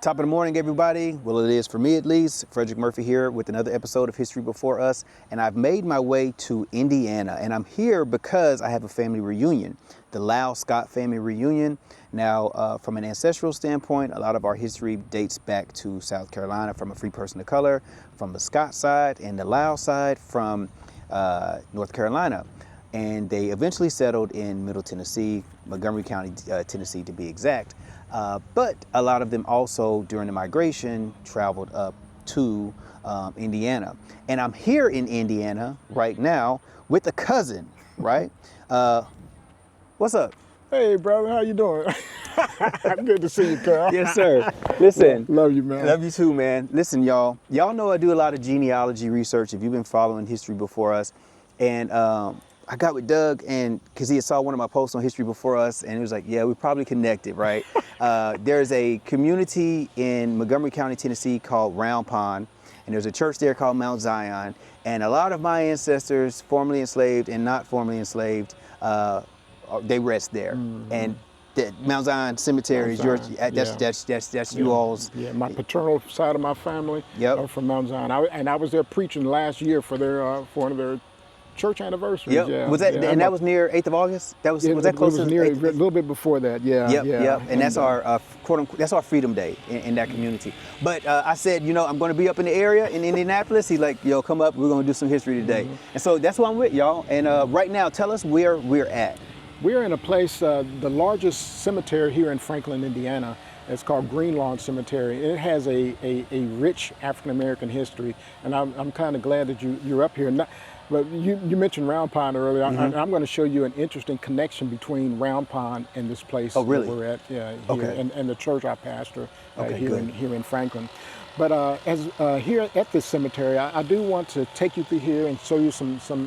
Top of the morning, everybody. Well, it is for me at least. Frederick Murphy here with another episode of History Before Us. And I've made my way to Indiana. And I'm here because I have a family reunion, the Lau Scott family reunion. Now, from an ancestral standpoint, a lot of our history dates back to South Carolina from a free person of color, from the Scott side, and the Lau side from North Carolina. And they eventually settled in Middle Tennessee, Montgomery County, Tennessee to be exact. But a lot of them also during the migration traveled up to Indiana. And I'm here in Indiana right now with a cousin, right? What's up? Hey, brother, how you doing? Good to see you, Carl. Yes, sir. Listen. Love you, man. Love you too, man. Listen, y'all know I do a lot of genealogy research if you've been following History Before Us. And I got with Doug, and because he saw one of my posts on History Before Us, and he was like, yeah, we probably connected, right? There's a community in Montgomery County, Tennessee called Round Pond, and there's a church there called Mount Zion. And a lot of my ancestors, formerly enslaved and not formerly enslaved, they rest there. Mm-hmm. And the Mount Zion Cemetery is yours. That's you all's. Yeah, my paternal side of my family are from Mount Zion. I was there preaching last year for one of their church anniversaries. Yep. Yeah. Was that that was near 8th of August? Was that close to near, a little bit before that? Yeah. Yep. And that's our quote unquote, that's our Freedom Day in that community. But I said, I'm going to be up in the area in Indianapolis. He's like, yo, come up. We're going to do some history today. Mm-hmm. And so that's why I'm with y'all. And right now, tell us where we're at. We're in a place, the largest cemetery here in Franklin, Indiana. It's called Green Lawn Cemetery. It has a rich African American history, and I'm kind of glad that you're up here. But you mentioned Round Pond earlier. Mm-hmm. I'm going to show you an interesting connection between Round Pond and this place that we're at here, and the church I pastor here in Franklin. But here at this cemetery, I do want to take you through here and show you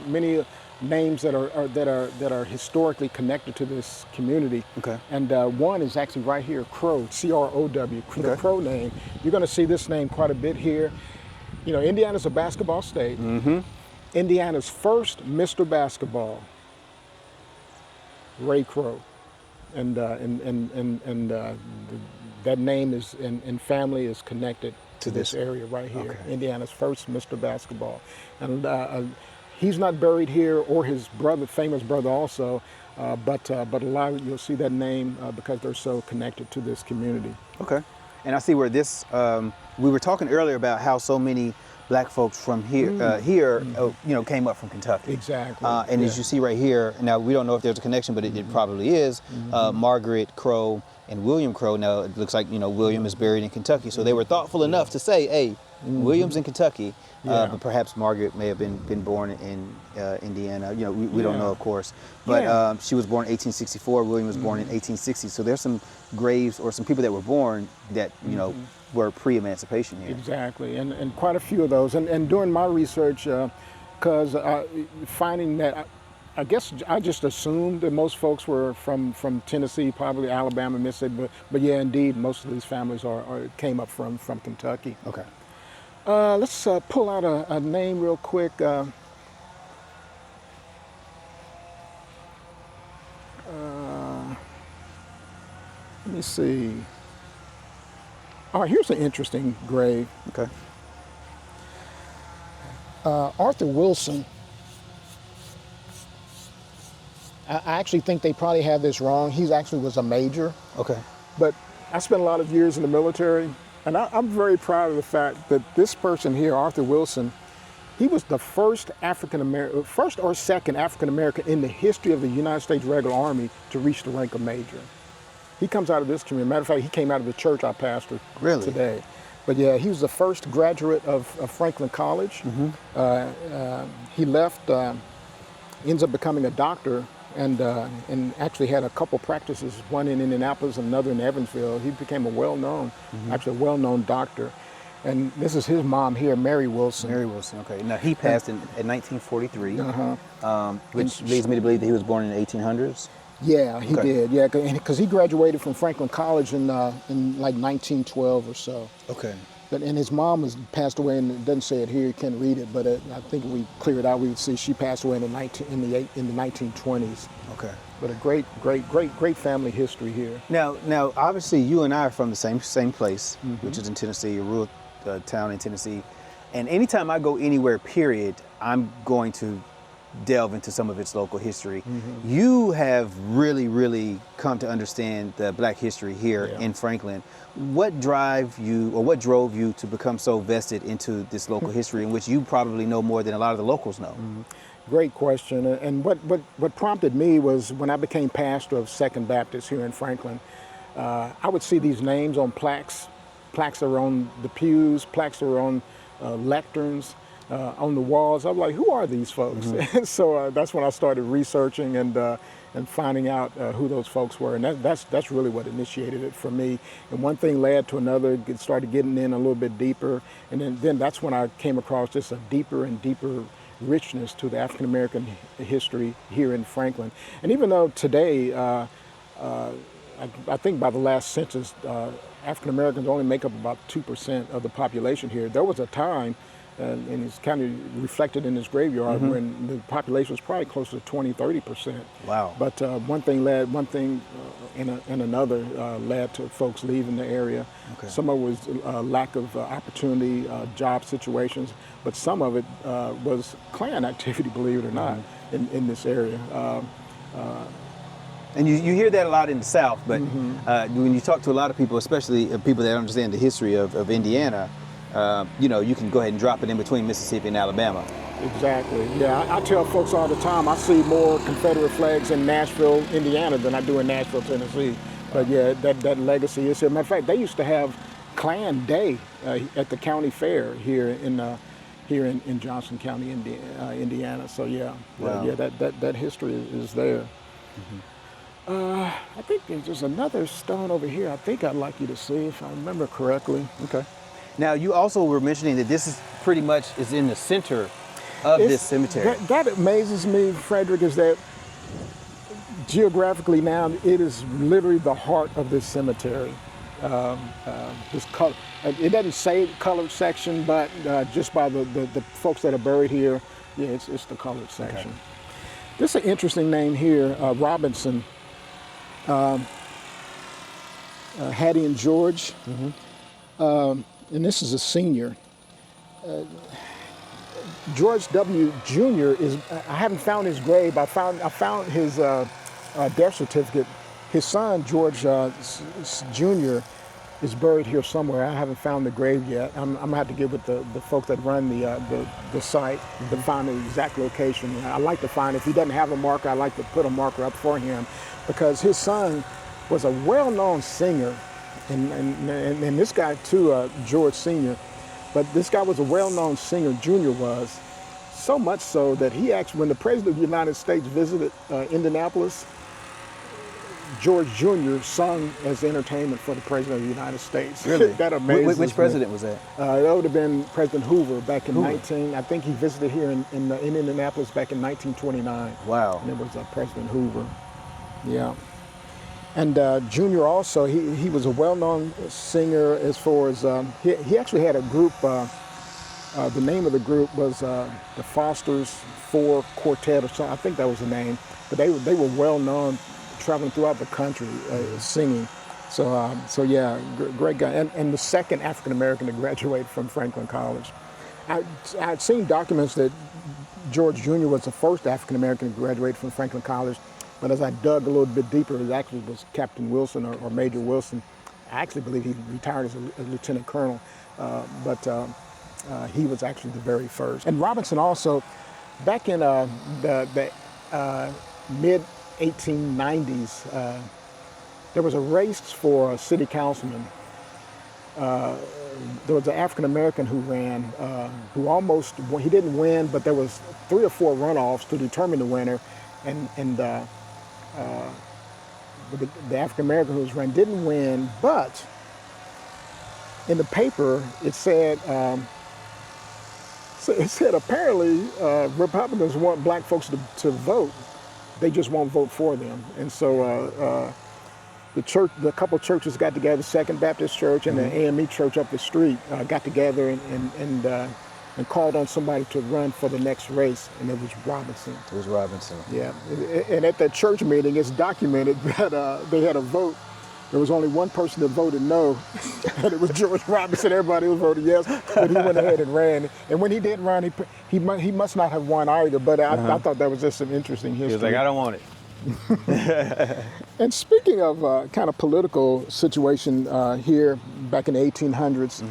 many names that are historically connected to this community. Okay. And one is actually right here, Crow, C-R-O-W, the Crow name. You're going to see this name quite a bit here. Indiana's a basketball state. Mm-hmm. Indiana's first Mr. Basketball, Ray Crow, and that name is and family is connected to this area right here. Okay. Indiana's first Mr. Basketball, and he's not buried here, or his brother, famous brother, also, but a lot of you'll see that name because they're so connected to this community. Okay, and I see where this. We were talking earlier about how so many Black folks from here, came up from Kentucky. Exactly. And as you see right here, now we don't know if there's a connection, but it probably is. Margaret Crow and William Crow. Now it looks like William is buried in Kentucky, so they were thoughtful enough to say, "Hey, William's in Kentucky," but perhaps Margaret may have been born in Indiana. We don't know, of course. But she was born in 1864. William was born in 1860. So there's some graves or some people that were born that were pre-emancipation here. Exactly, and quite a few of those. And during my research, because finding that, I guess I just assumed that most folks were from Tennessee, probably Alabama, Mississippi, but yeah, indeed, most of these families came up from Kentucky. Okay. Let's pull out a name real quick. Let me see. All right, here's an interesting grave. Okay. Arthur Wilson. I actually think they probably have this wrong. He actually was a major. Okay. But I spent a lot of years in the military, and I'm very proud of the fact that this person here, Arthur Wilson, he was the first or second African American in the history of the United States Regular Army to reach the rank of major. He comes out of this community. Matter of fact, he came out of the church I pastor today. But yeah, he was the first graduate of Franklin College. Mm-hmm. He left, ends up becoming a doctor, and actually had a couple practices, one in Indianapolis and another in Evansville. He became a well-known doctor. And this is his mom here, Mary Wilson. Mary Wilson, okay. Now, he passed in 1943, which leads me to believe that he was born in the 1800s. Yeah, he did. Yeah, because he graduated from Franklin College in like 1912 or so. Okay. And his mom passed away, and it doesn't say it here. You can't read it, but I think we clear it out. We would see she passed away in the 1920s. Okay. But a great family history here. Now, obviously, you and I are from the same place, which is in Tennessee, a rural town in Tennessee. And anytime I go anywhere, period, I'm going to delve into some of its local history. You have really come to understand the Black history here in Franklin. What drove you to become so vested into this local history, in which you probably know more than a lot of the locals know? Great question. And what prompted me was when I became pastor of Second Baptist here in Franklin, I would see these names on plaques that were on the pews, plaques that were on lecterns, on the walls. I'm like, who are these folks? And so that's when I started researching and finding out who those folks were. And that's really what initiated it for me. And one thing led to another, started getting in a little bit deeper. And then that's when I came across just a deeper and deeper richness to the African American history here in Franklin. And even though today, I think by the last census, African Americans only make up about 2% of the population here, there was a time, and it's kind of reflected in this graveyard, when the population was probably closer to 20–30%. Wow. But one thing and another led to folks leaving the area. Okay. Some of it was lack of opportunity, job situations, but some of it was Klan activity, believe it or not, in this area. And you hear that a lot in the South, but when you talk to a lot of people, especially people that understand the history of Indiana, you can go ahead and drop it in between Mississippi and Alabama. Exactly. Yeah, I tell folks all the time, I see more Confederate flags in Nashville, Indiana than I do in Nashville, Tennessee. But yeah, that legacy is here. Matter of fact, they used to have Klan Day at the county fair here in Johnson County, Indiana. So yeah, wow. Yeah, that history is there. I think there's another stone over here I think I'd like you to see, if I remember correctly. Okay. Now, you also were mentioning that this is pretty much in the center of this cemetery. That amazes me, Frederick, is that geographically now it is literally the heart of this cemetery. This color, it doesn't say colored section, but just by the folks that are buried here, yeah, it's the colored section. Okay. This is an interesting name here, Robinson. Hattie and George, and this is a senior. George W. Jr. I haven't found his grave. I found his death certificate. His son, George Jr., is buried here somewhere. I haven't found the grave yet. I'm gonna have to get with the folks that run the site to find the exact location. I like to find, if he doesn't have a marker, I like to put a marker up for him, because his son was a well-known singer, and this guy too, George Sr., but this guy was a well-known singer, Junior was, so much so that he actually, when the President of the United States visited Indianapolis, George Jr. sung as entertainment for the President of the United States. Really? That amazes Which president was that? That would have been President Hoover back in I think he visited here in Indianapolis back in 1929. Wow. And it was President Hoover. Yeah. And Junior also, he was a well-known singer as far as, he actually had a group, the name of the group was the Foster's Four Quartet or something, I think that was the name, but they were well-known, traveling throughout the country singing. So yeah, great guy. And the second African-American to graduate from Franklin College. I'd seen documents that George Jr. was the first African-American to graduate from Franklin College, but as I dug a little bit deeper, it actually was Captain Wilson or Major Wilson. I actually believe he retired as a lieutenant colonel, but he was actually the very first. And Robinson also, back in the mid-1890s, there was a race for a city councilman. There was an African-American who ran, who almost, he didn't win, but there was 3 or 4 runoffs to determine the winner, and the African-American who was running didn't win, but in the paper it said, apparently Republicans want black folks to vote, they just won't vote for them. And so the couple churches got together, Second Baptist Church and the AME Church up the street, got together and and called on somebody to run for the next race, and it was Robinson. It was Robinson. Yeah, and at that church meeting, it's documented that they had a vote. There was only one person that voted no, and it was George Robinson. Everybody was voting yes, but he went ahead and ran. And when he did run, he must not have won either. But I thought that was just some interesting history. He was like, I don't want it. And speaking of kind of political situation here back in the 1800s,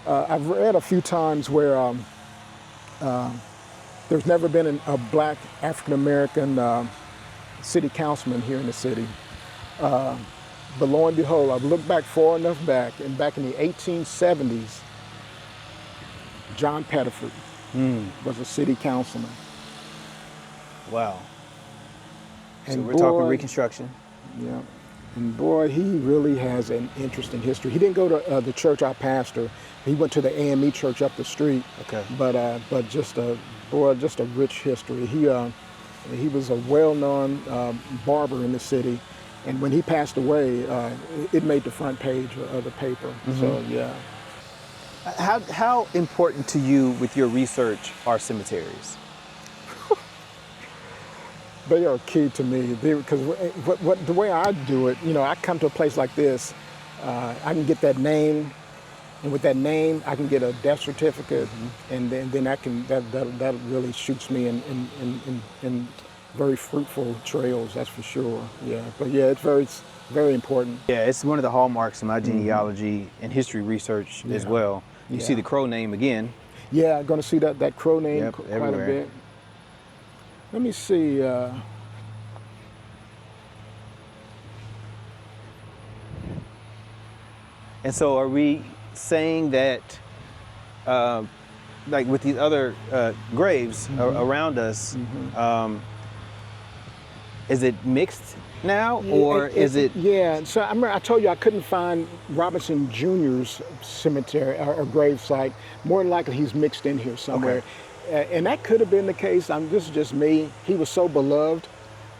I've read a few times where there's never been a black African-American city councilman here in the city. But lo and behold, I've looked back far enough back, and back in the 1870s, John Pettiford was a city councilman. Wow. And so we're talking Reconstruction. Yeah. And boy, he really has an interesting history. He didn't go to the church I pastor. He went to the AME church up the street. Okay. But just a rich history. He was a well-known barber in the city, and when he passed away, it made the front page of the paper. So yeah. How important to you with your research are cemeteries? They are key to me because the way I do it, I come to a place like this, I can get that name, and with that name, I can get a death certificate, and then that really shoots me in very fruitful trails. That's for sure. Yeah, but yeah, it's very important. Yeah, it's one of the hallmarks of my genealogy and history research as well. You see the Crow name again. Yeah, I'm going to see that Crow name quite everywhere. a bit. Let me see. And so are we saying that, like with these other graves around us, is it mixed now, or is it? Yeah, so I remember I told you I couldn't find Robinson Jr.'s cemetery or grave site. More than likely he's mixed in here somewhere. Okay. And that could have been the case. This is just me. He was so beloved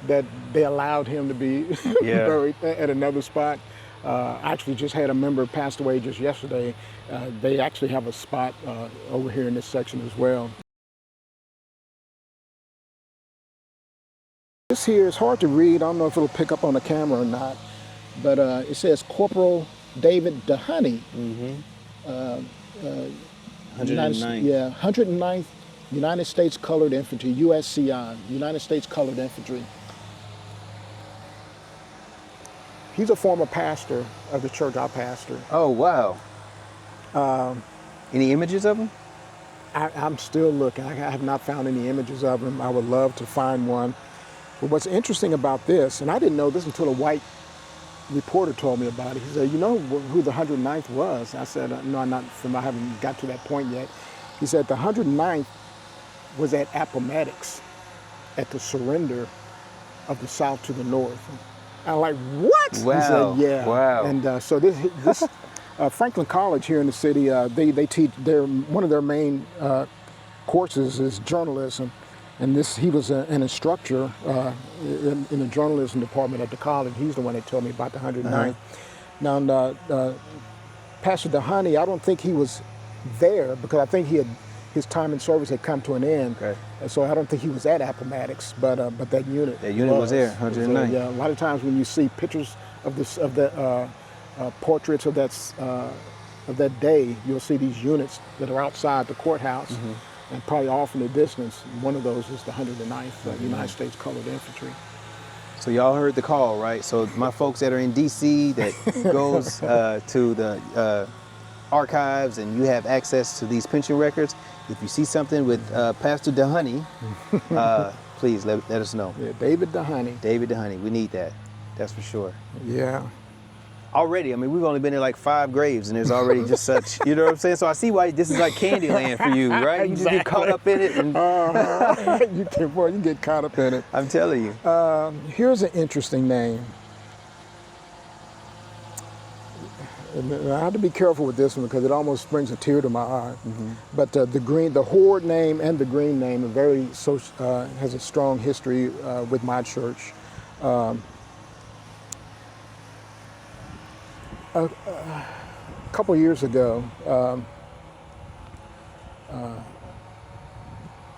that they allowed him to be buried at another spot. I actually just had a member passed away just yesterday. They actually have a spot over here in this section as well. This here is hard to read. I don't know if it'll pick up on the camera or not, but it says Corporal David DeHoney. 109th. 109th United States Colored Infantry, USCI, United States Colored Infantry. He's a former pastor of the church I pastor. Oh, wow. Any images of him? I'm still looking. I have not found any images of him. I would love to find one. But what's interesting about this, and I didn't know this until a white reporter told me about it. He said, "You know who the 109th was?" I said, "No, I haven't got to that point yet." He said, "The 109th was at Appomattox at the surrender of the South to the North." I'm like, "What?" Wow. He said, "Yeah." Wow. And so this Franklin College here in the city, they teach. One of their main courses is journalism. And he was an instructor in the journalism department at the college. He's the one that told me about the 109th. Now, Pastor DeHoney, I don't think he was there because I think his time in service had come to an end. Okay. So I don't think he was at Appomattox, but that unit. That unit was there, 109th. Yeah, a lot of times when you see pictures of the portraits of that day, you'll see these units that are outside the courthouse. And probably off in the distance, one of those is the 109th United States Colored Infantry. So y'all heard the call, right? So my folks that are in DC that goes to the archives and you have access to these pension records, if you see something with Pastor DeHoney, please let us know. Yeah, David DeHoney. David DeHoney, we need that. That's for sure. Yeah. Already, I mean, we've only been in like 5 graves and there's already just such, you know what I'm saying? So I see why this is like Candyland for you, right? You just get caught up in it. And you get caught up in it. I'm telling you. Here's an interesting name. And I have to be careful with this one because it almost brings a tear to my eye. But the Horde name and the Green name are has a strong history with my church. A couple years ago,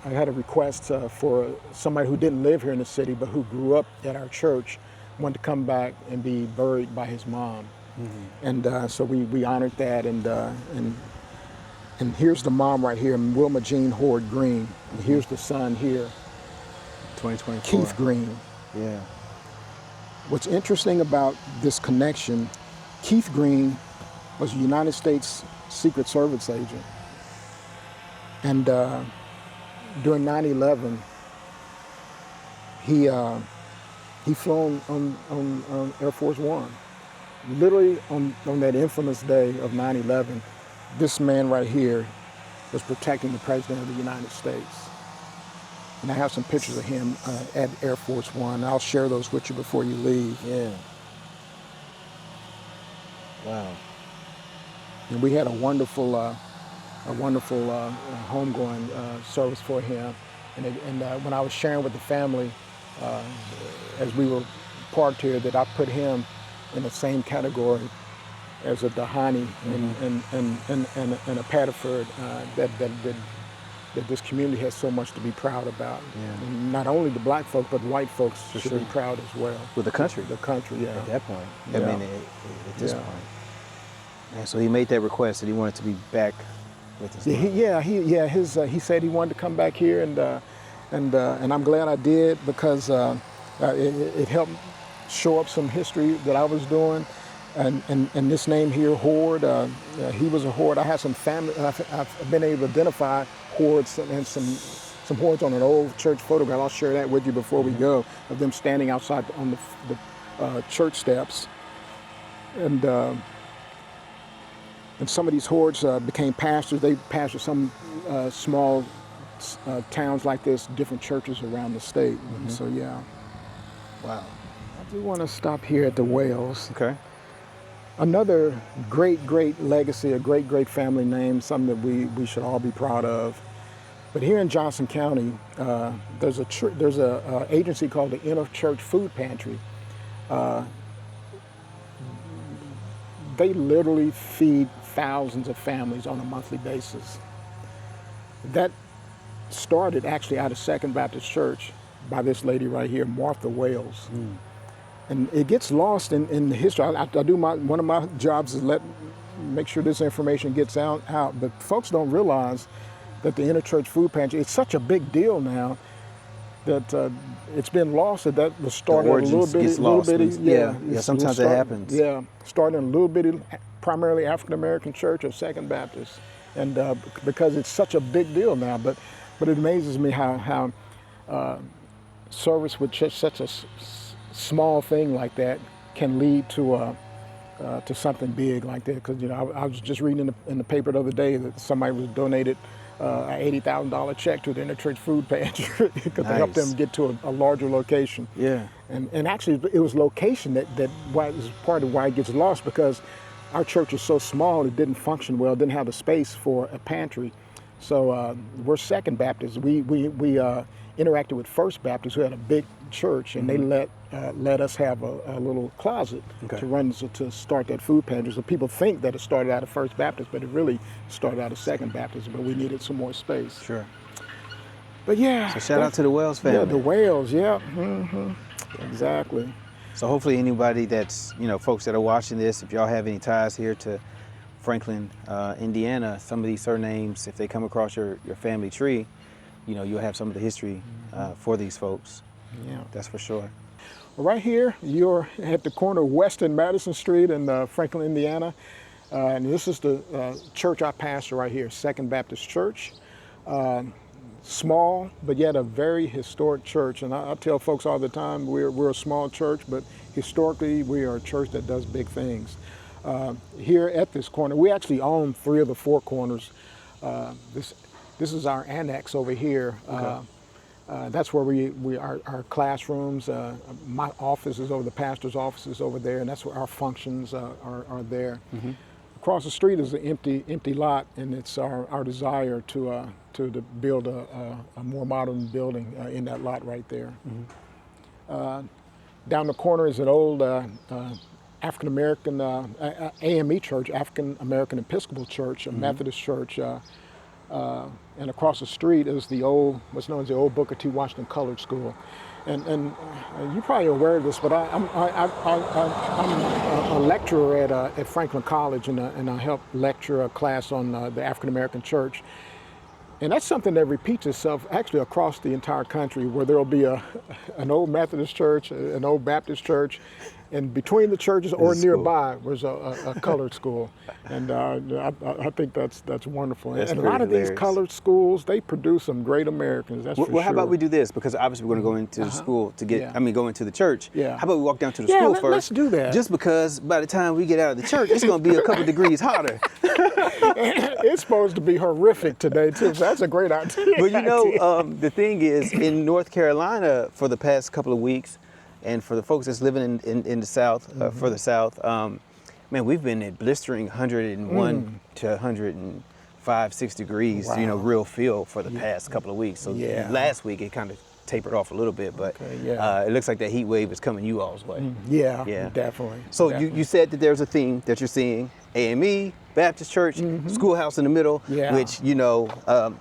I had a request for somebody who didn't live here in the city, but who grew up at our church, wanted to come back and be buried by his mom. And so we honored that, and here's the mom right here, Wilma Jean Horde Green. And here's the son here, 2024. Keith Green. Yeah. What's interesting about this connection, Keith Green was a United States Secret Service agent. And during 9/11, he flew on Air Force One. Literally on that infamous day of 9/11, this man right here was protecting the President of the United States. And I have some pictures of him at Air Force One. I'll share those with you before you leave. Yeah. Wow. And we had a wonderful homegoing service for him. And when I was sharing with the family, as we were parked here, that I put him in the same category as a Dahani and a Paterford that this community has so much to be proud about. Yeah. And not only the black folks, but white folks should be proud as well. With the country. The country, yeah. At that point. Yeah. I mean, at this point. And so he made that request that he wanted to be back with his mom. He said he wanted to come back here, and I'm glad I did, because it helped show up some history that I was doing. And this name here, Horde, he was a Horde. I had some family, I've been able to identify Hordes and some Hordes on an old church photograph. I'll share that with you before we go, of them standing outside on the church steps. And some of these Hordes became pastors. They pastored some small towns like this, different churches around the state. And so, yeah. Wow. I do want to stop here at the Wales. Okay. Another great legacy, a great family name, something that we should all be proud of. But here in Johnson County, there's a agency called the Interchurch Food Pantry. They literally feed thousands of families on a monthly basis. That started actually out of Second Baptist Church by this lady right here, Martha Wales. And it gets lost in the history. I do one of my jobs is make sure this information gets out. But folks don't realize that the Interchurch Food Pantry, it's such a big deal now that it's been lost. That was started a little bitty. Yeah, sometimes it happens. Yeah, started in a little bitty, primarily African American church of Second Baptist, and because it's such a big deal now. But it amazes me how service with such a small thing like that can lead to something big like that. Because I was just reading in the paper the other day that somebody was donated an $80,000 check to the Interchurch Food Pantry because they helped them get to a larger location. Yeah. And actually, it was location that is part of why it gets lost, because our church is so small, it didn't function well, didn't have the space for a pantry. So we're Second Baptist. We interacted with First Baptist, who had a big church, and they let us have a little closet to start that food pantry. So people think that it started out of First Baptist, but it really started out of Second Baptist, but we needed some more space. Sure. But yeah. So shout out to the Wales family. Yeah, the Wales, yeah. Exactly. So hopefully anybody that's, folks that are watching this, if y'all have any ties here to Franklin, Indiana, some of these surnames, if they come across your family tree, you'll have some of the history for these folks. Yeah. That's for sure. Well, right here, you're at the corner of West and Madison Street in Franklin, Indiana. And this is the church I pastor right here, Second Baptist Church. Small, but yet a very historic church. And I tell folks all the time, we're a small church, but historically, we are a church that does big things. Here at this corner, we actually own 3 of the 4 corners. This is our annex over here. Okay. That's where our classrooms, my office is over, the pastor's office is over there, and that's where our functions are there. Across the street is an empty lot, and it's our desire to build a more modern building in that lot right there. Down the corner is an old African American AME church, African American Episcopal Church, a Methodist church. and across the street is what's known as the old Booker T. Washington Colored School. And you're probably aware of this, but I'm a lecturer at Franklin College, and I help lecture a class on the African American church. And that's something that repeats itself actually across the entire country, where there'll be an old Methodist church, an old Baptist church, and between the churches or nearby was a colored school. And I think that's wonderful. That's and a lot of hilarious. these colored schools, they produce some great Americans, that's for sure. Well, how about we do this? Because obviously we're going to go into the school to get, go into the church. Yeah. How about we walk down to the school first? Let's do that. Just because by the time we get out of the church, it's going to be a couple degrees hotter. It's supposed to be horrific today, too, so that's a great idea. But you know, the thing is, in North Carolina for the past couple of weeks, and for the folks that's living in the South, further South, man, we've been at blistering 101 to 105, 6 degrees, Wow. you know, real feel for the past couple of weeks. So last week it kind of tapered off a little bit, but it looks like that heat wave is coming you all's way. Yeah, definitely. So definitely. you said that there's a theme that you're seeing, AME, Baptist Church, schoolhouse in the middle, which, you know,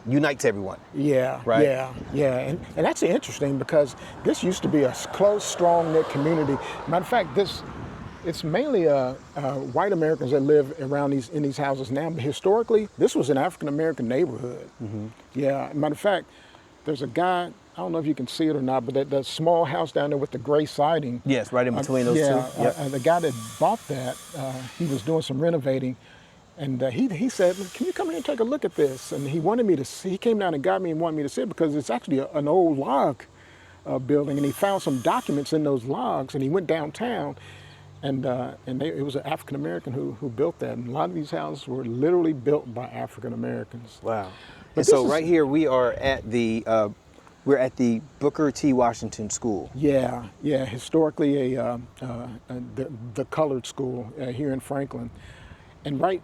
unites everyone. Yeah, right? yeah. And that's interesting because this used to be a close, strong-knit community. Matter of fact, it's mainly white Americans that live around in these houses now, but historically, this was an African-American neighborhood. Yeah, matter of fact, there's a guy, I don't know if you can see it or not, but that small house down there with the gray siding. Yes, right in between those two. Yep. The guy that bought that, he was doing some renovating, and he said, "Can you come here and take a look at this?" And he wanted me to see. He came down and got me and wanted me to see it because it's actually an old log building, and he found some documents in those logs, and he went downtown, and it was an African American who built that, and a lot of these houses were literally built by African Americans. Wow. But And so right here we are at the Booker T. Washington School. Yeah. Historically, the colored school here in Franklin, and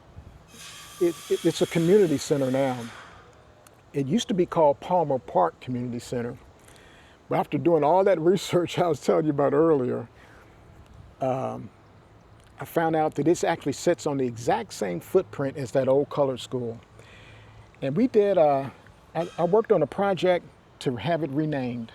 it's a community center now. It used to be called Palmer Park Community Center, but after doing all that research I was telling you about earlier, I found out that this actually sits on the exact same footprint as that old colored school. And we did. I worked on a project to have it renamed,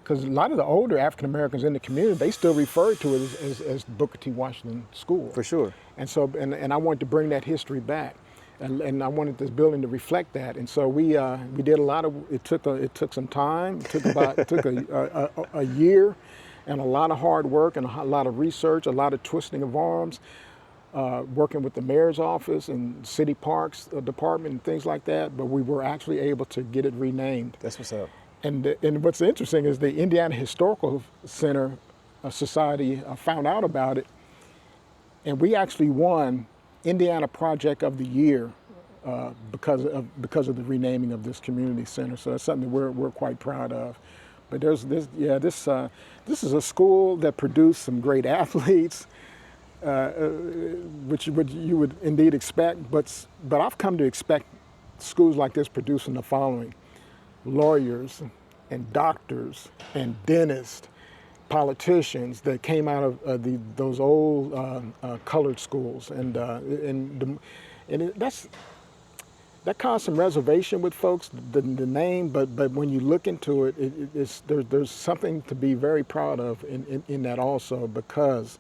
because a lot of the older African Americans in the community, they still refer to it as Booker T. Washington School. For sure. And so, and I wanted to bring that history back, and I wanted this building to reflect that. And so we did a lot of. It took some time. It took a year, and a lot of hard work, and a lot of research, a lot of twisting of arms. Working with the mayor's office and city parks department and things like that, but we were actually able to get it renamed. That's what's up. And what's interesting is the Indiana Historical Center Society found out about it, and we actually won Indiana Project of the Year because of the renaming of this community center. So that's something that we're quite proud of. But this is a school that produced some great athletes. Which you would indeed expect, but I've come to expect schools like this producing the following: lawyers and doctors and dentists, politicians that came out of those old colored schools, and that caused some reservation with folks, the name, but when you look into it, there's something to be very proud of in that also, because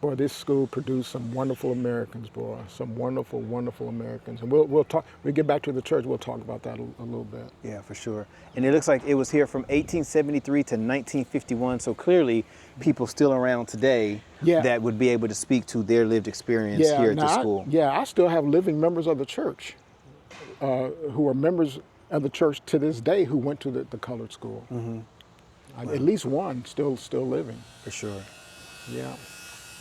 boy, this school produced some wonderful Americans, boy, some wonderful, wonderful Americans. And we'll talk, when we get back to the church, we'll talk about that a little bit. Yeah, for sure. And it looks like it was here from 1873 to 1951, so clearly people still around today that would be able to speak to their lived experience here at the school. I still have living members of the church who are members of the church to this day who went to the colored school. At least one still living. For sure. Yeah.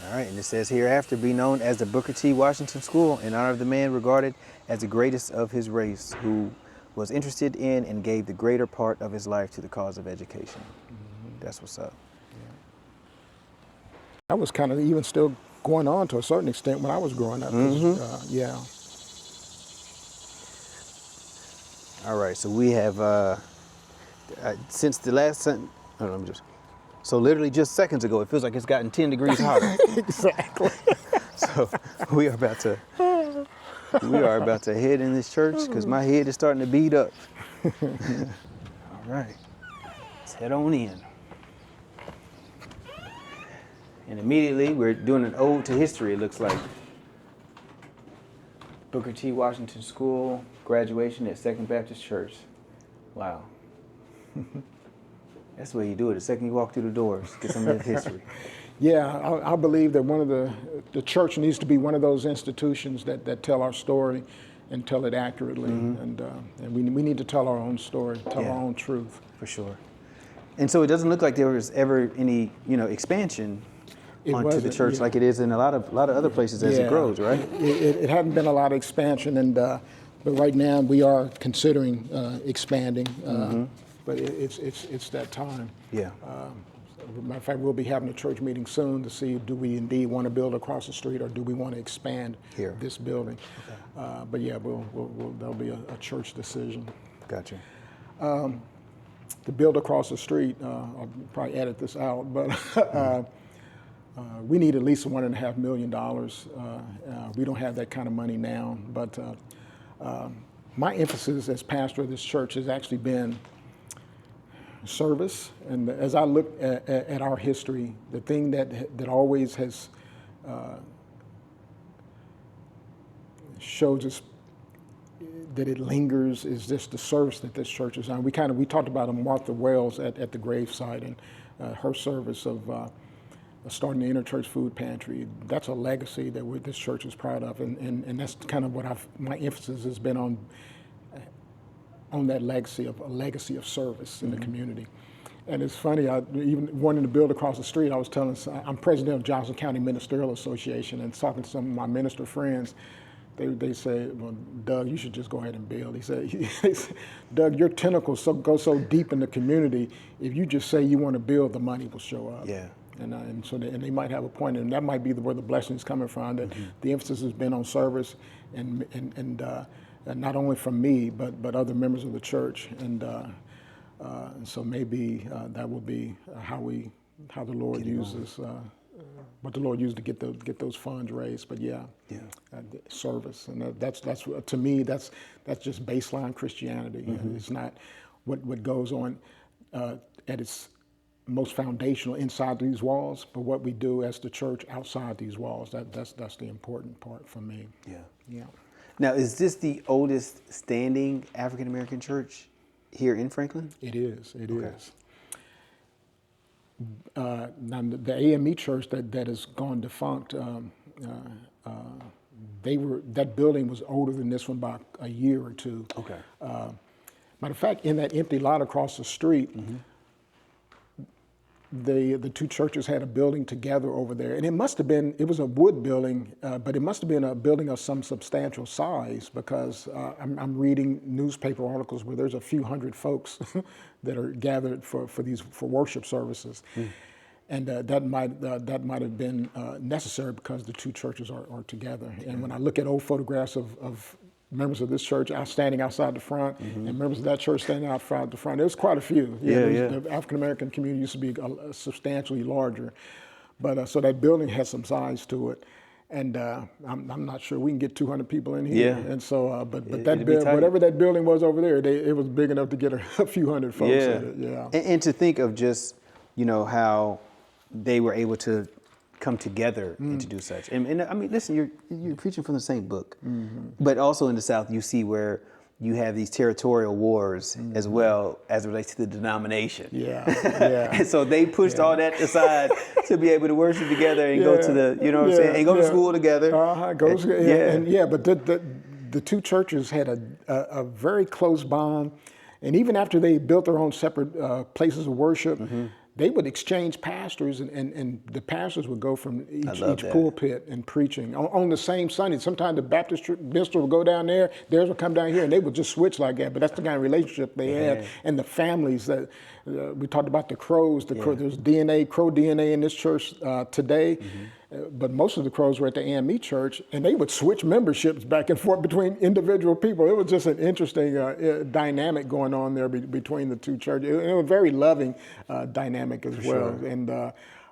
All right, and it says hereafter be known as the Booker T. Washington School in honor of the man regarded as the greatest of his race, who was interested in and gave the greater part of his life to the cause of education. That's what's up. That was kind of even still going on to a certain extent when I was growing up. Yeah. All right, so we have, since the last sentence, so literally just seconds ago, it feels like it's gotten 10 degrees hotter. Exactly. So we are about to We are about to head in this church because my head is starting to beat up. All right, let's head on in. And immediately we're doing an ode to history, it looks like. Booker T. Washington School, graduation at Second Baptist Church. Wow. That's the way you do it. The second you walk through the doors, get some of that history. Yeah, I believe that the church needs to be one of those institutions that tell our story and tell it accurately. And we need to tell our own story, tell our own truth. For sure. And so it doesn't look like there was ever any, expansion onto the church like it is in a lot of other places as it grows, right? It hadn't been a lot of expansion, but right now we are considering expanding. But it's that time. Yeah. Matter of fact, we'll be having a church meeting soon to see, do we indeed want to build across the street, or do we want to expand this building? Okay. But yeah, there'll be a church decision. Gotcha. To build across the street, I'll probably edit this out, but we need at least $1.5 million. We don't have that kind of money now, but my emphasis as pastor of this church has actually been service. And as I look at our history, the thing that always has shows us that it lingers is just the service that this church is on. We talked about Martha Wells at the gravesite, and her service of starting the interchurch food pantry. That's a legacy that this church is proud of, and that's kind of what my emphasis has been on that legacy of service in the community. And it's funny, even wanting to build across the street, I was I'm president of Johnson County Ministerial Association, and talking to some of my minister friends, they say, well, Doug, you should just go ahead and build. He said, Doug, your tentacles go so deep in the community, if you just say you want to build, the money will show up. Yeah. And they might have a point, and that might be where the blessing is coming from. That the emphasis has been on service, and not only from me, but other members of the church, and so maybe that will be how the Lord uses what the Lord used to get those funds raised. But service, and that's to me that's just baseline Christianity. It's not what goes on at its most foundational inside these walls, but what we do as the church outside these walls. That's the important part for me. Yeah. Now, is this the oldest standing African American church here in Franklin? It is. It is. Now, the AME church that has gone defunct, that building was older than this one by a year or two. Okay. Matter of fact, in that empty lot across the street, the two churches had a building together over there, and it was a wood building, but it must have been a building of some substantial size, because I'm reading newspaper articles where there's a few hundred folks that are gathered for worship services. And that might have been necessary because the two churches are together. And when I look at old photographs of members of this church standing outside the front, and members of that church standing out front the front, there's quite a few. The African American community used to be substantially larger, but so that building has some size to it. And I'm not sure we can get 200 people in here. And so, but whatever that building was over there, it was big enough to get a few hundred folks in it. And to think of just, how they were able to come together and to do such. And I mean, listen, you're preaching from the same book, but also in the South, you see where you have these territorial wars as well as it relates to the denomination. And so they pushed all that aside to be able to worship together and go to the, what I'm saying, and go to school together. But the two churches had a very close bond, and even after they built their own separate places of worship, they would exchange pastors, and the pastors would go from each pulpit and preaching on the same Sunday. Sometimes the Baptist minister would go down there, theirs would come down here, and they would just switch like that. But that's the kind of relationship they had, and the families that we talked about. The Crows, there's Crow DNA in this church today. But most of the Crows were at the AME church, and they would switch memberships back and forth between individual people. It was just an interesting dynamic going on there between the two churches. It was a very loving dynamic as well. And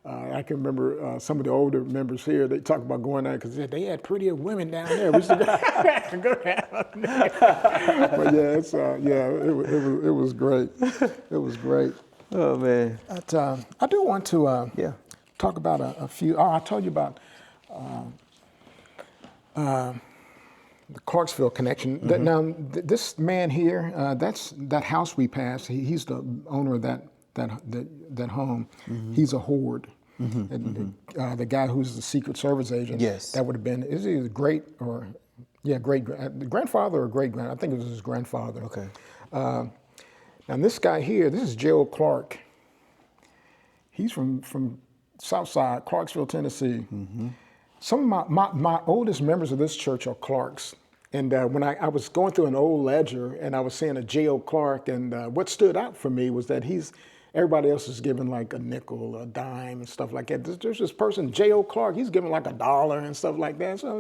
I can remember some of the older members here, they talk about going there because they had prettier women down there. We used to go down there. But yeah, it was great. It was great. Oh man. But, I do want to Yeah. talk about a few. Oh, I told you about the Clarksville connection. Now, this man here, that house we passed. He's the owner of that home. He's a Horde. And the guy who's the Secret Service agent. Yes. That would have been, is he the great or, great grandfather or great grand? I think it was his grandfather. Okay. Now this guy here, this is Gerald Clark. He's from Southside, Clarksville, Tennessee. Some of my oldest members of this church are Clarks. And when I was going through an old ledger and I was seeing a J.O. Clark, and what stood out for me was that everybody else is giving like a nickel, a dime, and stuff like that. There's this person, J.O. Clark, he's giving like $1 and stuff like that. So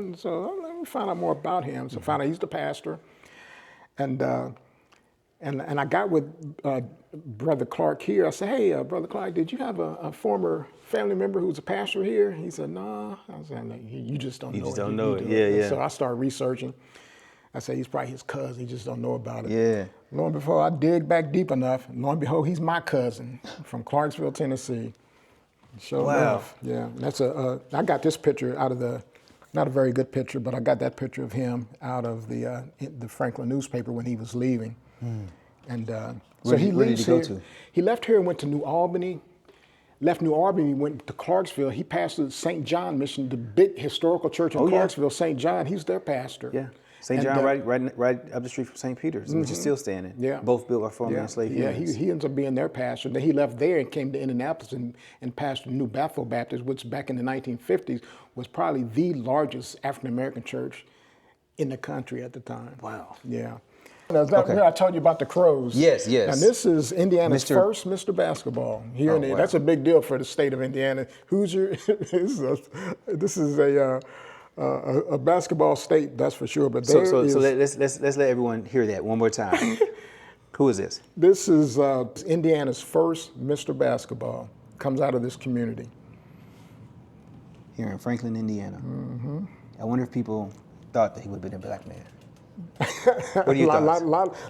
let me find out more about him. So find out he's the pastor. And I got with Brother Clark here. I said, hey, Brother Clark, did you have a former family member who's a pastor here? He said, no. I said, you just don't know it. You just don't know it. Yeah. So I started researching. I said, he's probably his cousin. He just don't know about it. Yeah. Lo and behold, I dig back deep enough. And lo and behold, he's my cousin from Clarksville, Tennessee. Sure enough. Yeah. And that's I got this picture out of not a very good picture, but I got that picture of him out of the Franklin newspaper when he was leaving. And so where did he go to? He left here and went to New Albany. Left New Albany, went to Clarksville. He pastored St. John Mission, the big historical church in Clarksville, St. John. He's their pastor. Yeah. St. John, right up the street from St. Peter's, which is still standing. Yeah. Both built by former enslaved humans. He ends up being their pastor. Then he left there and came to Indianapolis and pastored New Bethel Baptist, which back in the 1950s was probably the largest African-American church in the country at the time. Wow. Yeah. Where I told you about the Crows. Yes. And this is Indiana's first Mr. Basketball here. Wow. That's a big deal for the state of Indiana. Hoosier, this is a basketball state, that's for sure. But let's let everyone hear that one more time. Who is this? This is Indiana's first Mr. Basketball. Comes out of this community. Here in Franklin, Indiana. I wonder if people thought that he would have been a black man. What are your thoughts?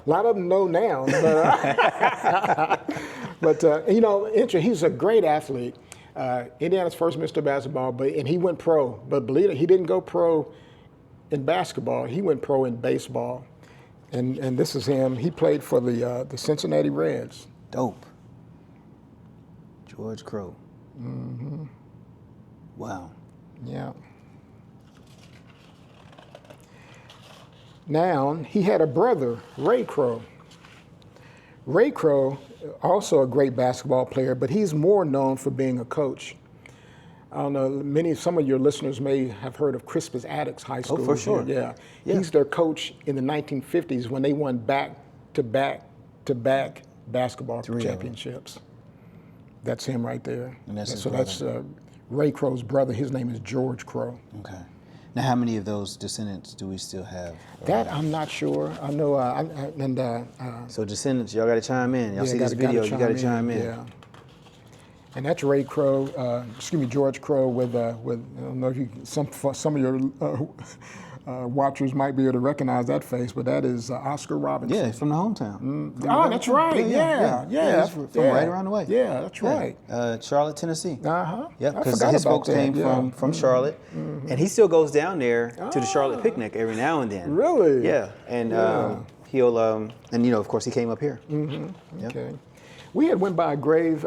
lot of them know now. But he's a great athlete. Indiana's first Mr. Basketball, and he went pro. But believe it, he didn't go pro in basketball. He went pro in baseball. And this is him. He played for the Cincinnati Reds. Dope. George Crow. Wow. Yeah. Now, he had a brother, Ray Crow. Ray Crow, also a great basketball player, but he's more known for being a coach. I don't know, some of your listeners may have heard of Crispus Attucks High School. Oh, for sure. Yeah. He's their coach in the 1950s when they won back-to-back basketball championships. That's him right there. And that's Ray Crow's brother. His name is George Crow. Okay. Now, how many of those descendants do we still have? That I'm not sure. I know, so descendants, y'all got to chime in. Y'all see this video, you got to chime in. Yeah. And that's Ray Crow, George Crow with I don't know if some of your watchers might be able to recognize that face, but that is Oscar Robinson. Yeah, from the hometown. That's right. Yeah. From right around the way. Yeah, that's right. Charlotte, Tennessee. Yeah, because his folks came from Charlotte, and he still goes down there to the Charlotte picnic every now and then. Really? Yeah, and he'll of course he came up here. Okay. We had went by a grave.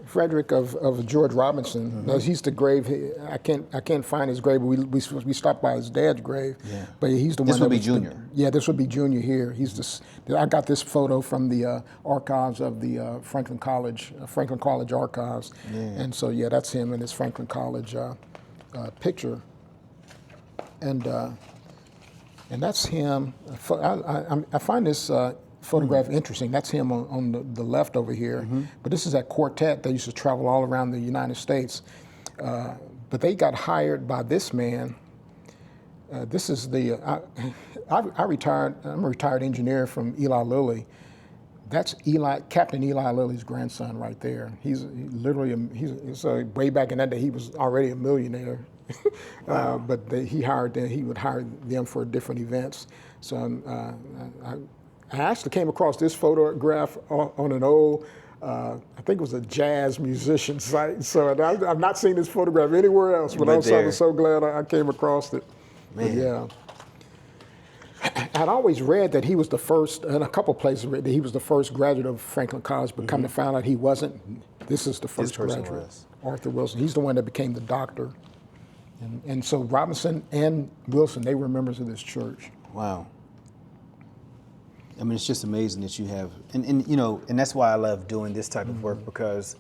Frederick of George Robinson. He's the grave. I can't find his grave. But we stopped by his dad's grave. Yeah. But he's the one. This would be Junior. This would be Junior here. I got this photo from the archives of the Franklin College archives. Yeah. And so that's him in his Franklin College picture. And that's him. I find this. Photograph interesting. That's him on the left over here. But this is that quartet that used to travel all around the United States. But they got hired by this man. This is I'm a retired engineer from Eli Lilly. That's Captain Eli Lilly's grandson right there. He's way back in that day he was already a millionaire, Wow. but he would hire them for different events. So I actually came across this photograph on an old, I think it was a jazz musician site. So I've not seen this photograph anywhere else, but I was so glad I came across it. Man. But yeah. I'd always read that he was the first, in a couple places, read that he was the first graduate of Franklin College, but come to find out he wasn't. This is the first graduate, was. Arthur Wilson. He's the one that became the doctor. And so Robinson and Wilson, they were members of this church. Wow. I mean, it's just amazing that you have, and you know, and that's why I love doing this type of work, because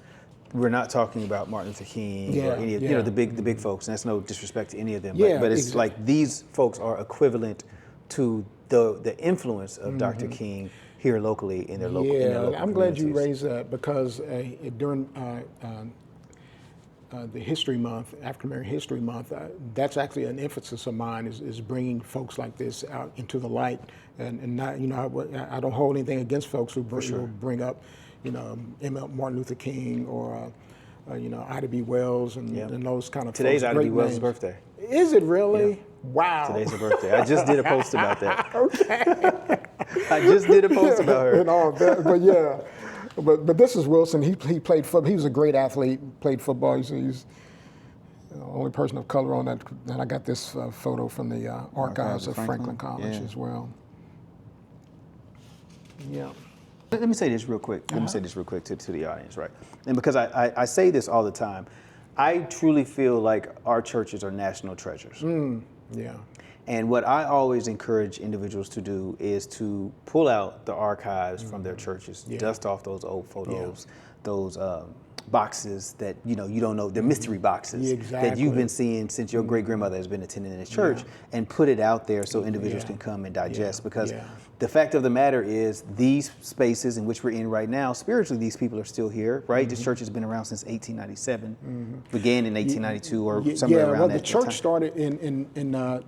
we're not talking about Martin Luther King or any of, you know, the big folks, and that's no disrespect to any of them, but it's like these folks are equivalent to the influence of Dr. King here locally in their local communities. I'm glad you raised that, because during the History Month, African American History Month, that's actually an emphasis of mine, is bringing folks like this out into the light, and not, you know, I don't hold anything against folks who bring up, you know, Martin Luther King or you know, Ida B. Wells and those kind of Today's folks. Ida B. Wells' birthday. Is it really? Yeah. Wow. Today's her birthday. I just did a post about that. Okay. I just did a post about her. And all that, but yeah. But this is Wilson. He played football. He was a great athlete. Played football. He's the only person of color on that. And I got this photo from the archives of Franklin College as well. Yeah. Let me say this real quick. Let me say this real quick to the audience, right? And because I say this all the time, I truly feel like our churches are national treasures. Yeah. And what I always encourage individuals to do is to pull out the archives from their churches, dust off those old photos, those boxes that you don't know, the mystery boxes that you've been seeing since your great grandmother has been attending this church, and put it out there so individuals can come and digest. Because the fact of the matter is, these spaces in which we're in right now, spiritually, these people are still here, right? This church has been around since 1897, began in 1892 or somewhere around that time. Well, the church started in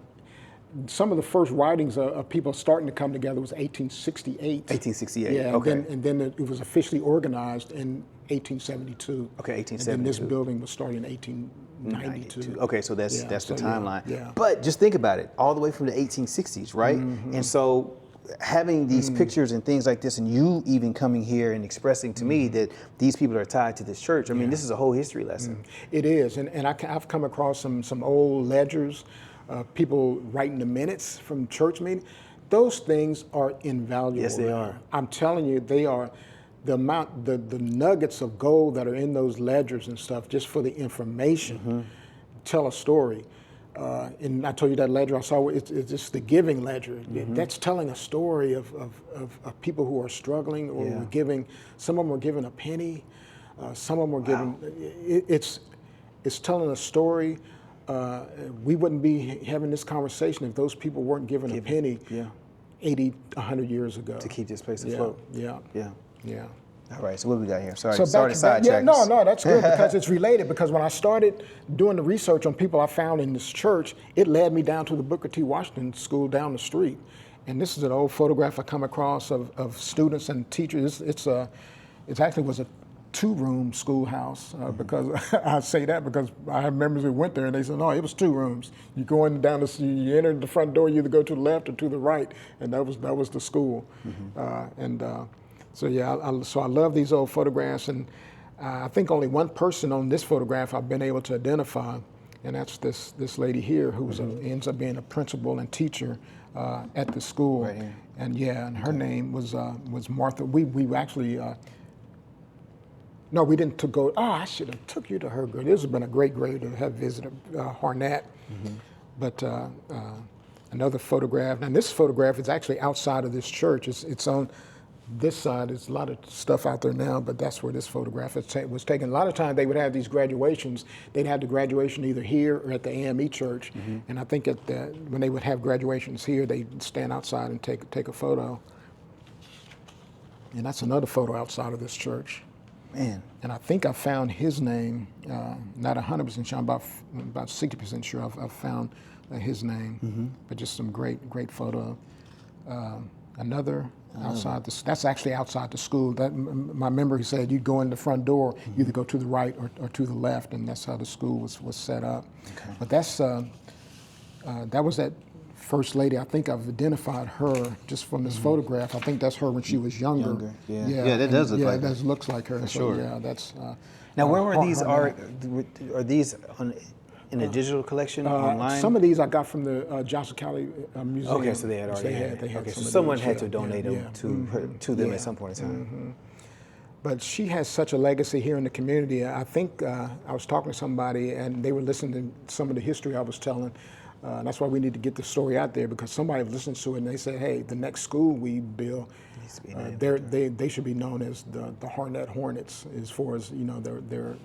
some of the first writings of people starting to come together was 1868. 1868, yeah, okay. And then it was officially organized in 1872. Okay, 1872. And then this building was started in 1892. Okay, so that's the timeline. Yeah. But just think about it, all the way from the 1860s, right? And so having these pictures and things like this, and you even coming here and expressing to me that these people are tied to this church, I mean, this is a whole history lesson. It is, and I've come across some old ledgers, people writing the minutes from church meetings. Those things are invaluable. Yes, they are. I'm telling you, they are. The amount, the nuggets of gold that are in those ledgers and stuff, just for the information, tell a story. And I told you that ledger I saw, it's just the giving ledger. That's telling a story of people who are struggling or were giving. Some of them were given a penny. Some of them were given. It's telling a story. We wouldn't be having this conversation if those people weren't given a penny 80, 100 years ago. To keep this place afloat. Yeah. All right, so what do we got here? Sorry, So sorry to sidetrack. no, that's good because it's related. Because when I started doing the research on people I found in this church, it led me down to the Booker T. Washington School down the street. And this is an old photograph I come across of students and teachers. It actually was a 2-room schoolhouse because I say that because I have members who went there and they said, no, it was 2 rooms. You go in down you enter the front door, you either go to the left or to the right, and that was the school. So I love these old photographs, and I think only one person on this photograph I've been able to identify, and that's this lady here who ends up being a principal and teacher at the school. Right here. And her name was Martha. We actually. No, we didn't go. Oh, I should have took you to her grade. This has been a great grade to have visited Harnett. But another photograph, and this photograph is actually outside of this church. It's on this side. There's a lot of stuff out there now, but that's where this photograph was taken. A lot of times they would have these graduations. They'd have the graduation either here or at the AME church. And I think when they would have graduations here, they'd stand outside and take a photo. And that's another photo outside of this church. Man. And I think I found his name, not 100% sure, I'm about 60% sure I've found his name, but just some great photo. Another outside that's actually outside the school. That my member, he said, you go in the front door, you either go to the right or to the left, and that's how the school was set up. Okay. But that's that was that first lady. I think I've identified her just from this photograph. I think that's her when she was younger. Yeah. Yeah, that does look like her. Yeah, that looks like her. For so, sure. Yeah, that's. Now, where were these? Are Are these in a digital collection online? Some of these I got from the Johnson County Museum. Okay, so they had already had. They had okay, so some of someone these, had to donate them to them Yeah. at some point in time. But she has such a legacy here in the community. I think I was talking to somebody and they were listening to some of the history I was telling. And that's why we need to get the story out there, because somebody listens to it and they say, hey, the next school we build, they should be known as the Harnett Hornets as far as, you know, their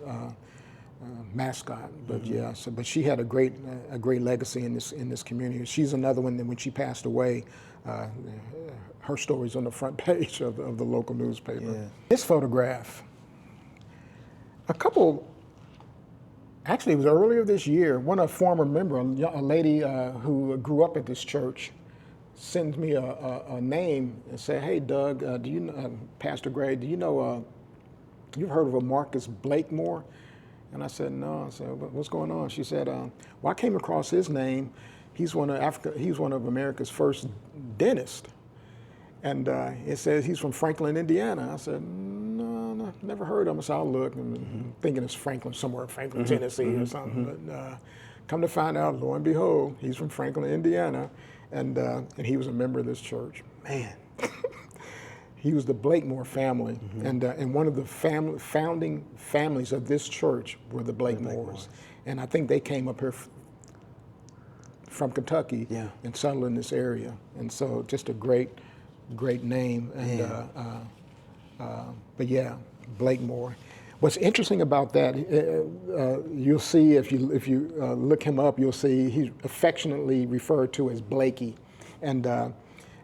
mascot. But yeah, but she had a great legacy in this community. She's another one that when she passed away, her story's on the front page of the local newspaper. Yeah. This photograph, actually, it was earlier this year, a former member, a lady who grew up at this church, sends me a name and said, hey, Doug, do you know, Pastor Gray, do you know, you've heard of a Marcus Blakemore? And I said, no. I said, what's going on? She said, well, I came across his name. He's one of America's first dentists. And it says he's from Franklin, Indiana. I said, no, never heard of him. So I'll look, and thinking it's Franklin, somewhere in Franklin, Tennessee or something. But come to find out, lo and behold, he's from Franklin, Indiana, and he was a member of this church. Man. He was the Blakemore family, and one of the founding families of this church were the Blakemores. And I think they came up here from Kentucky and settled in this area. And so just a great name. And but yeah, Blakemore. What's interesting about that, you'll see if you look him up, you'll see he's affectionately referred to as Blakey. And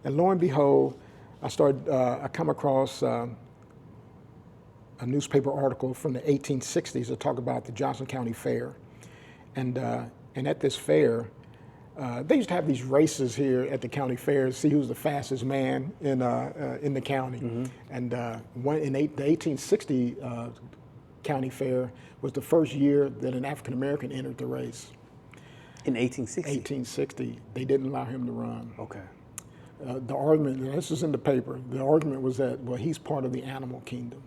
lo and behold, I come across a newspaper article from the 1860s that talk about the Johnson County Fair. And at this fair, they used to have these races here at the county fair to see who's the fastest man in the county. And the 1860 county fair was the first year that an African American entered the race. In 1860? 1860. They didn't allow him to run. Okay. The argument, this is in the paper, the argument was that, well, he's part of the animal kingdom.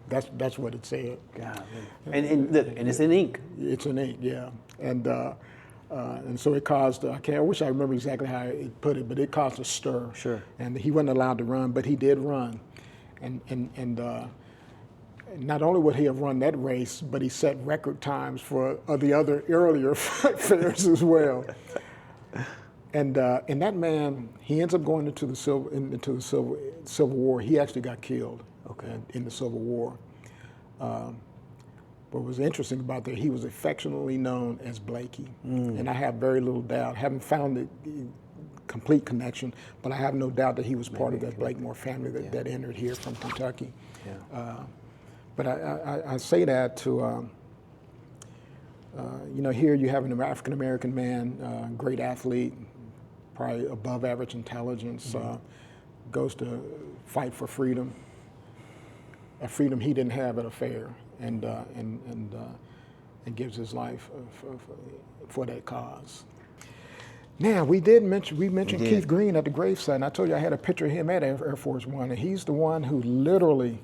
That's what it said. God, and it's in ink. It's in ink, yeah. And so it caused, I wish I remember exactly how it put it, but it caused a stir. Sure. And he wasn't allowed to run, but he did run. And not only would he have run that race, but he set record times for the other earlier fairs as well. And that man, he ends up going into the Civil War. He actually got killed in the Civil War. What was interesting about that, he was affectionately known as Blakey. And I have very little doubt, haven't found the complete connection, but I have no doubt that he was part of that Blakemore family that entered here from Kentucky. Yeah. But I say that to, here you have an African-American man, great athlete, probably above average intelligence, goes to fight for freedom, a freedom he didn't have at a fair, and gives his life for that cause. Now, we mentioned Keith Green at the gravesite, and I told you I had a picture of him at Air Force One, and he's the one who literally...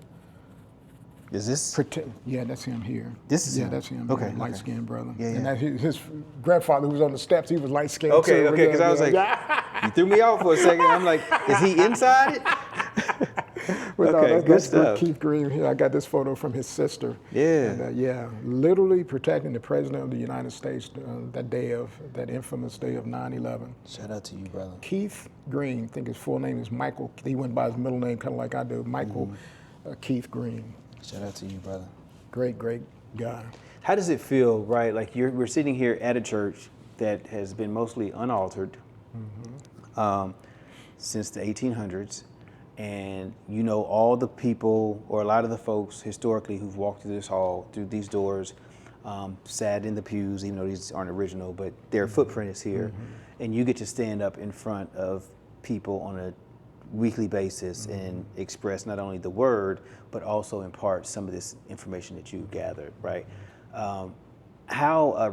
Is this? Yeah, that's him here. This is him? That's him. Okay. Light-skinned brother. Yeah, yeah. And that, his grandfather who was on the steps, he was light-skinned Okay, too. because I was like, you threw me off for a second. I'm like, is he inside it? Well, Okay, no, good that's stuff. Keith Green here. I got this photo from his sister. Yeah. And, literally protecting the President of the United States that infamous day of 9/11. Shout out to you, brother. Keith Green, I think his full name is Michael. He went by his middle name kind of like I do, Michael Keith Green. Shout out to you, brother. Great guy. How does it feel, right? Like we're sitting here at a church that has been mostly unaltered since the 1800s, and you know all the people, or a lot of the folks historically who've walked through this hall, through these doors, sat in the pews, even though these aren't original, but their footprint is here, and you get to stand up in front of people on a weekly basis and express not only the word, but also impart some of this information that you gathered, right? How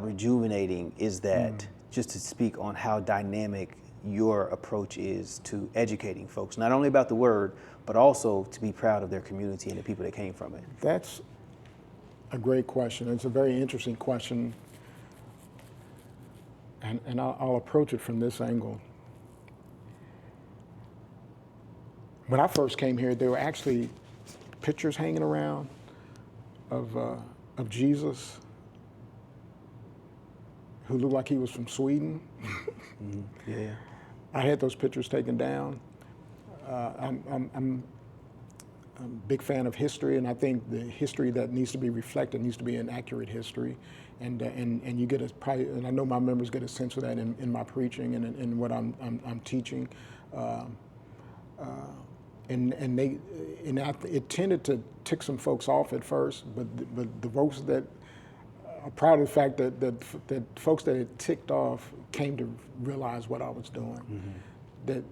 rejuvenating is that, just to speak on how dynamic your approach is to educating folks, not only about the word, but also to be proud of their community and the people that came from it? That's a great question. It's a very interesting question, and I'll approach it from this angle. When I first came here, there were actually pictures hanging around of Jesus who looked like he was from Sweden. Yeah. I had those pictures taken down. I'm a big fan of history, and I think the history that needs to be reflected needs to be an accurate history, and you get probably, and I know my members get a sense of that in my preaching and in what I'm teaching, it tended to tick some folks off at first, but the folks that are proud of the fact that folks that it ticked off came to realize what I was doing. That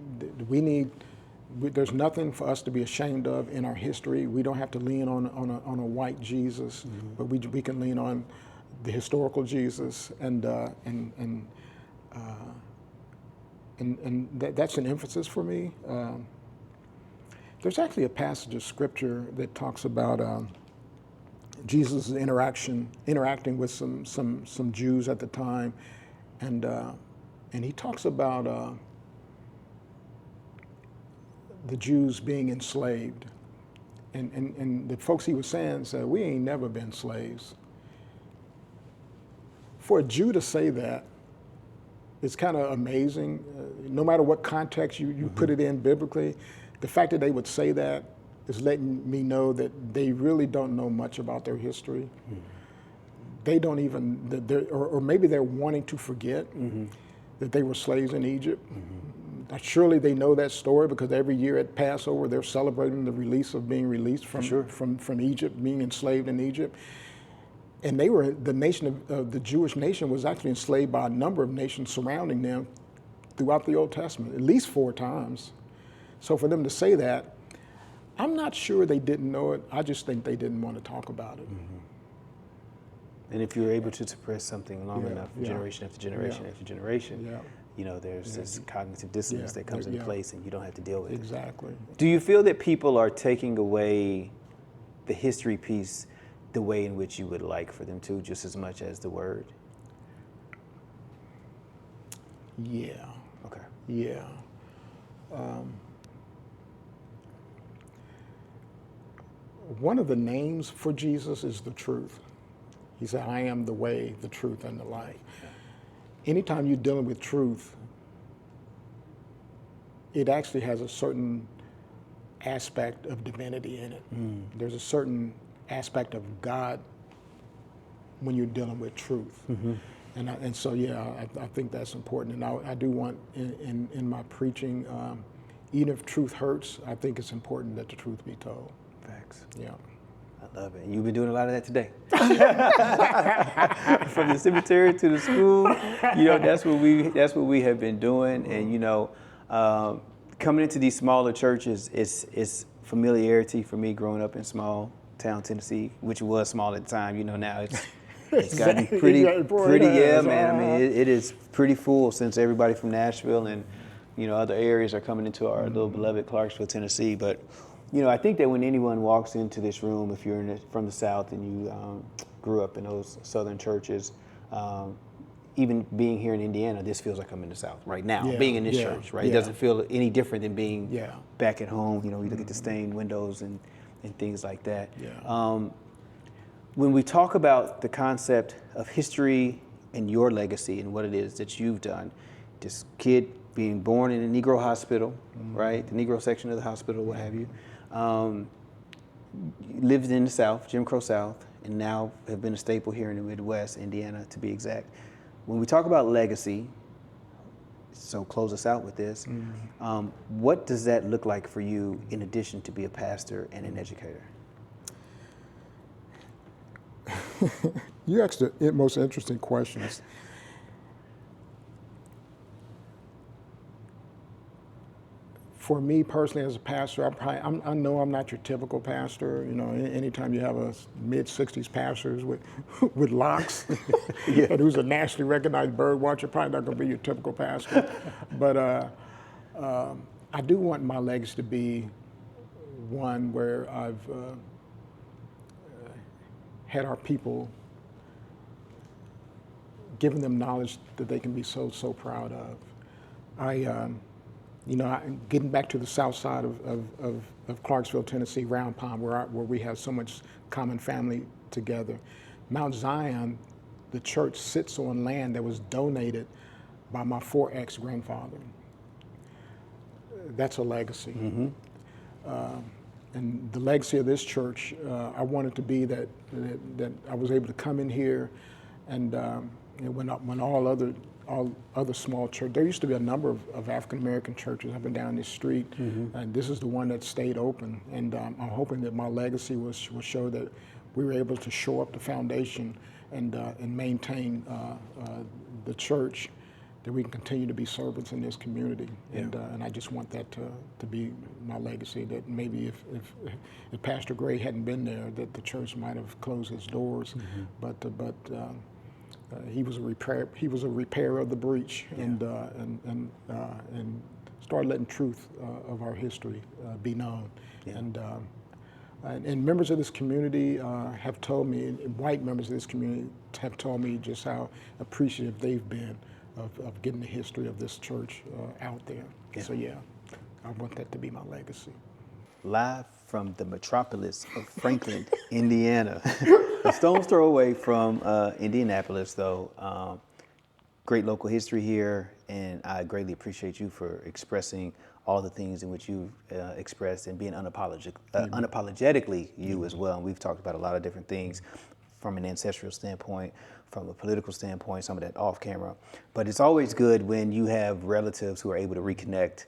there's nothing for us to be ashamed of in our history. We don't have to lean on a white Jesus, but we can lean on the historical Jesus, and that's an emphasis for me. There's actually a passage of scripture that talks about Jesus' interacting with some Jews at the time, and he talks about the Jews being enslaved, and the folks he was saying said, we ain't never been slaves. For a Jew to say that, it's kind of amazing. No matter what context you put it in biblically, the fact that they would say that is letting me know that they really don't know much about their history. They don't even, or maybe they're wanting to forget that they were slaves in Egypt. Surely they know that story, because every year at Passover they're celebrating the release of being released from Egypt, being enslaved in Egypt. And they were, the nation of the Jewish nation was actually enslaved by a number of nations surrounding them throughout the Old Testament, at least 4 times. So for them to say that, I'm not sure they didn't know it. I just think they didn't want to talk about it. And if you're able to suppress something long enough, generation after generation after generation, you know, there's this cognitive dissonance that comes into place, and you don't have to deal with it. Exactly. Do you feel that people are taking away the history piece the way in which you would like for them to, just as much as the word? Yeah. Okay. Yeah. One of the names for Jesus is the truth. He said, I am the way, the truth, and the life. Anytime you're dealing with truth, it actually has a certain aspect of divinity in it. There's a certain aspect of God when you're dealing with truth. And so, I think that's important. And I do want, in my preaching, even if truth hurts, I think it's important that the truth be told. Facts. Yeah. I love it. And you've been doing a lot of that today. From the cemetery to the school, you know, that's what we have been doing. And you know, coming into these smaller churches, it's familiarity for me growing up in small town Tennessee, which was small at the time. You know, now it's gotten pretty, man. I mean, it is pretty full since everybody from Nashville and, you know, other areas are coming into our little beloved Clarksville, Tennessee. But you know, I think that when anyone walks into this room, if you're from the South and you grew up in those Southern churches, even being here in Indiana, this feels like I'm in the South right now, being in this church, right? It doesn't feel any different than being back at home. You know, you look at the stained windows and things like that. When we talk about the concept of history and your legacy and what it is that you've done, this kid being born in a Negro hospital, right? The Negro section of the hospital, what have you. Lived in the South, Jim Crow South, and now have been a staple here in the Midwest, Indiana to be exact. When we talk about legacy, so close us out with this, what does that look like for you in addition to be a pastor and an educator? You asked the most interesting questions. For me personally, as a pastor, I know I'm not your typical pastor. You know, anytime you have a mid-60s pastors with with locks, Yeah. and who's a nationally recognized bird watcher, probably not going to be your typical pastor. But I do want my legacy to be one where I've had our people, given them knowledge that they can be so proud of. Getting back to the south side of Clarksville, Tennessee, Round Pond, where we have so much common family together. Mount Zion, the church sits on land that was donated by my 4 ex-grandfather. That's a legacy. And the legacy of this church, I want it to be that I was able to come in here, and when all other small churches, there used to be a number of African American churches up and down this street, and this is the one that stayed open. And I'm hoping that my legacy will show that we were able to shore up the foundation and maintain the church, that we can continue to be servants in this community. And I just want that to be my legacy, that maybe if Pastor Gray hadn't been there, that the church might have closed its doors. But he was a repairer of the breach, and started letting truth of our history be known. And members of this community have told me, and white members of this community have told me just how appreciative they've been of getting the history of this church out there. So I want that to be my legacy. Live from the metropolis of Franklin, Indiana, a stone's throw away from Indianapolis, though. Great local history here, and I greatly appreciate you for expressing all the things in which you've expressed and being unapologetically you as well. And we've talked about a lot of different things from an ancestral standpoint, from a political standpoint, some of that off camera. But it's always good when you have relatives who are able to reconnect.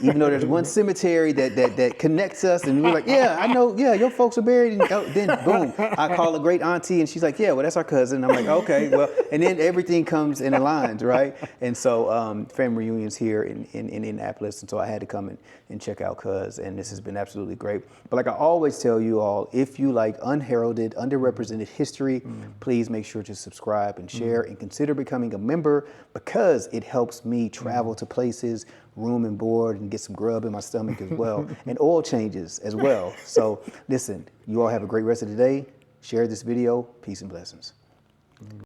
Even though there's one cemetery that connects us, and we're like, yeah, I know, yeah, your folks are buried. And then boom, I call a great auntie, and she's like, yeah, well, that's our cousin. I'm like, okay, well, and then everything comes in aligns, right? And so family reunions here in Indianapolis, and so I had to come and check out Cuz, and this has been absolutely great. But like I always tell you all, if you like unheralded, underrepresented history, please make sure to subscribe and share and consider becoming a member, because it helps me travel to places, room and board, and get some grub in my stomach as well, and oil changes as well. So listen, you all have a great rest of the day. Share this video. Peace and blessings.